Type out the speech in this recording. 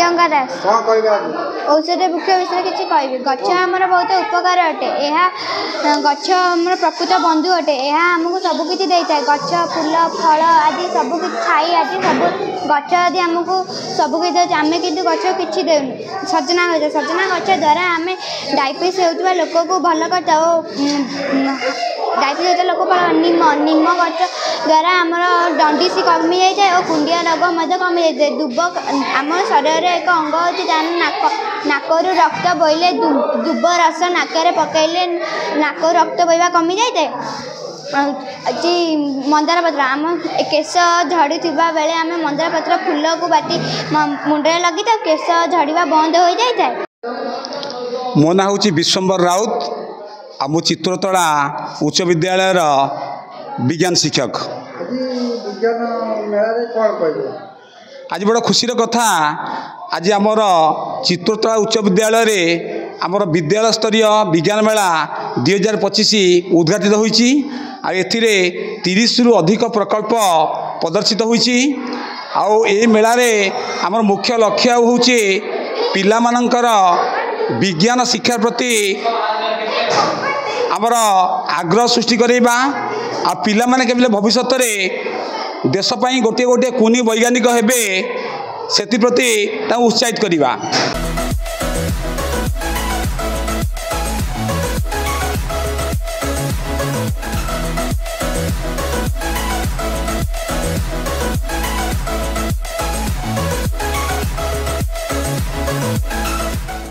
प्रियंका दास औषध वृक्ष विषय किसी कह गच आमर बहुत उपकार अटे यह गच आम प्रकृत बंधु अटे यह आमको सबकि देता है गच फूल फल आदि सबकि छाई आदि सब गच आदि आमको सबकि दे आम कि गच कि देनु सजना गच द्वारा आम डायबिटीज होता लोक को भल करता डायबिटीज होता लोक निम गच द्वारा आमर दंडिस कमी जाए और कुंडिया रोग कमी जाए दुब आम शरीर एक अंग अच्छी नाकरु रक्त बोले दुब रस नाकरे पकड़े नाक रक्त बोवा कमी जाए मंदार पत्र आम केश झड़ी बेले आम मंदार पत्र फूल को बाटी मुंडे लगी था केश झड़वा बंद हो जाए। मो ना हूँ विश्वम्बर राउत आ मु चित्रतोला उच्च विद्यालय विज्ञान शिक्षक। आज बड़ा खुशी कथा आज आमर चित्रतोला उच्च विद्यालय आमर विद्यालय स्तरीय विज्ञान मेला 2025 उद्घाटित होईची आ एथिरे 30 रु अधिक प्रकल्प प्रदर्शित होईची आउ ए मेला रे आमर मुख्य लक्ष्य होउची पिला मानकर विज्ञान शिक्षा प्रति आमर आग्रह सृष्टि करेबा आ पिला माने केबले भविष्यत रे देश पई गोटे गोटे कुनी वैज्ञानिक हेबे सेति प्रति ता उत्साहित करिबा।